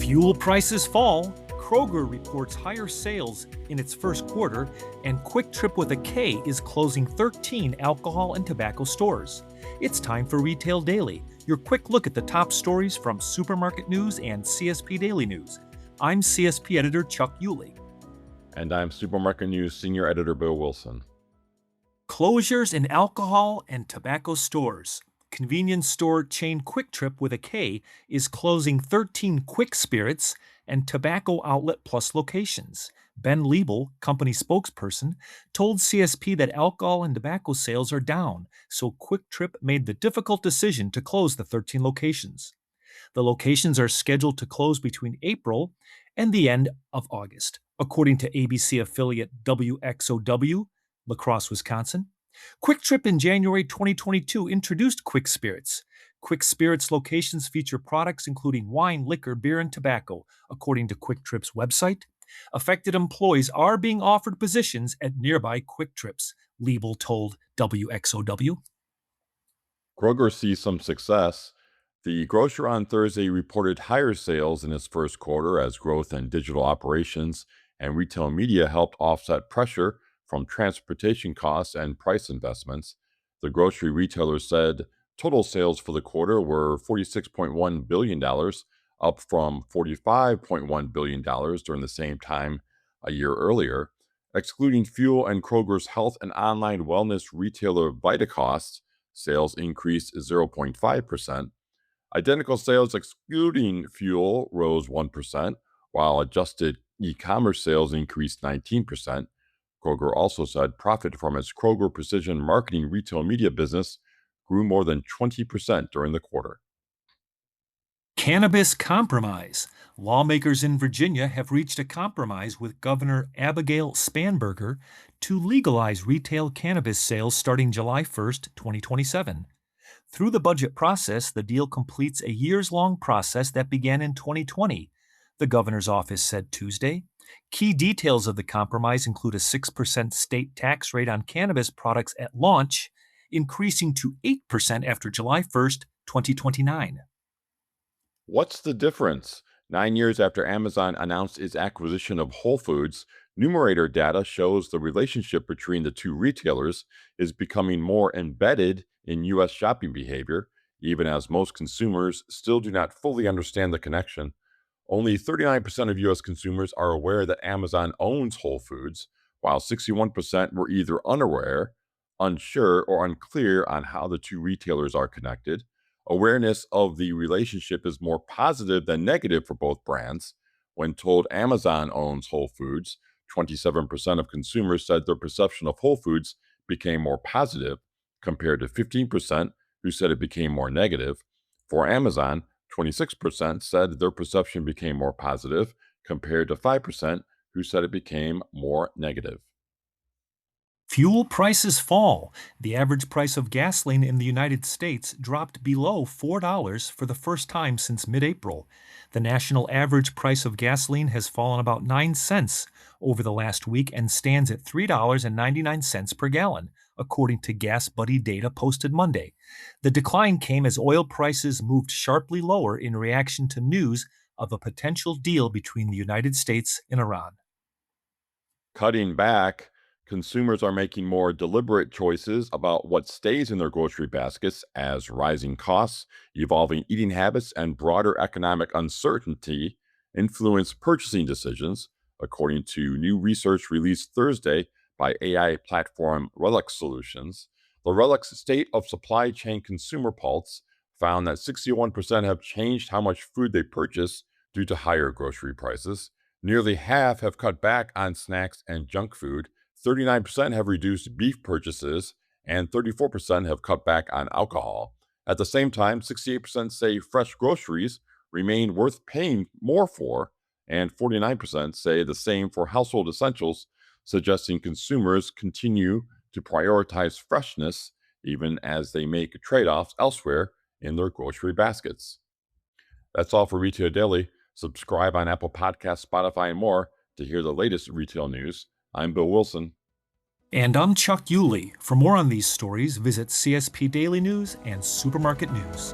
Fuel prices fall, Kroger reports higher sales in its first quarter, and Kwik Trip with a K is closing 13 alcohol and tobacco stores. It's time for Retail Daily, your quick look at the top stories from Supermarket News and CSP Daily News. I'm CSP Editor Chuck Yulee. And I'm Supermarket News Senior Editor Bill Wilson. Closures in alcohol and tobacco stores. Convenience store chain Kwik Trip with a K is closing 13 Quick Spirits and Tobacco Outlet Plus locations. Ben Liebel, company spokesperson, told CSP that alcohol and tobacco sales are down, so Kwik Trip made the difficult decision to close the 13 locations. The locations are scheduled to close between April and the end of August, according to ABC affiliate WXOW, La Crosse, Wisconsin. Kwik Trip in January 2022 introduced Quick Spirits. Quick Spirits locations feature products including wine, liquor, beer, and tobacco, according to Kwik Trip's website. Affected employees are being offered positions at nearby Kwik Trips, Liebel told WXOW. Kroger sees some success. The grocer on Thursday reported higher sales in its first quarter as growth in digital operations and retail media helped offset pressure from transportation costs and price investments. The grocery retailer said total sales for the quarter were $46.1 billion, up from $45.1 billion during the same time a year earlier. Excluding fuel and Kroger's health and online wellness retailer VitaCost, sales increased 0.5%. Identical sales excluding fuel rose 1%, while adjusted e-commerce sales increased 19%. Kroger also said profit from its Kroger Precision Marketing retail media business grew more than 20% during the quarter. Cannabis compromise. Lawmakers in Virginia have reached a compromise with Governor Abigail Spanberger to legalize retail cannabis sales starting July 1st, 2027. Through the budget process, the deal completes a years-long process that began in 2020, the governor's office said Tuesday. Key details of the compromise include a 6% state tax rate on cannabis products at launch, increasing to 8% after July 1st, 2029. What's the difference? 9 years after Amazon announced its acquisition of Whole Foods, Numerator data shows the relationship between the two retailers is becoming more embedded in U.S. shopping behavior, even as most consumers still do not fully understand the connection. Only 39% of U.S. consumers are aware that Amazon owns Whole Foods, while 61% were either unaware, unsure, or unclear on how the two retailers are connected. Awareness of the relationship is more positive than negative for both brands. When told Amazon owns Whole Foods, 27% of consumers said their perception of Whole Foods became more positive, compared to 15% who said it became more negative. For Amazon, 26% said their perception became more positive, compared to 5% who said it became more negative. Fuel prices fall. The average price of gasoline in the United States dropped below $4 for the first time since mid-April. The national average price of gasoline has fallen about 9 cents over the last week and stands at $3.99 per gallon, according to Gas Buddy data posted Monday. The decline came as oil prices moved sharply lower in reaction to news of a potential deal between the United States and Iran. Cutting back, consumers are making more deliberate choices about what stays in their grocery baskets as rising costs, evolving eating habits, and broader economic uncertainty influence purchasing decisions, according to new research released Thursday by AI platform Relic Solutions. The Relic's State of Supply Chain Consumer Pulse found that 61% have changed how much food they purchase due to higher grocery prices. Nearly half have cut back on snacks and junk food. 39% have reduced beef purchases, and 34% have cut back on alcohol. At the same time, 68% say fresh groceries remain worth paying more for, and 49% say the same for household essentials, suggesting consumers continue to prioritize freshness even as they make trade-offs elsewhere in their grocery baskets. That's all for Retail Daily. Subscribe on Apple Podcasts, Spotify, and more to hear the latest retail news. I'm Bill Wilson. And I'm Chuck Yulee. For more on these stories, visit CSP Daily News and Supermarket News.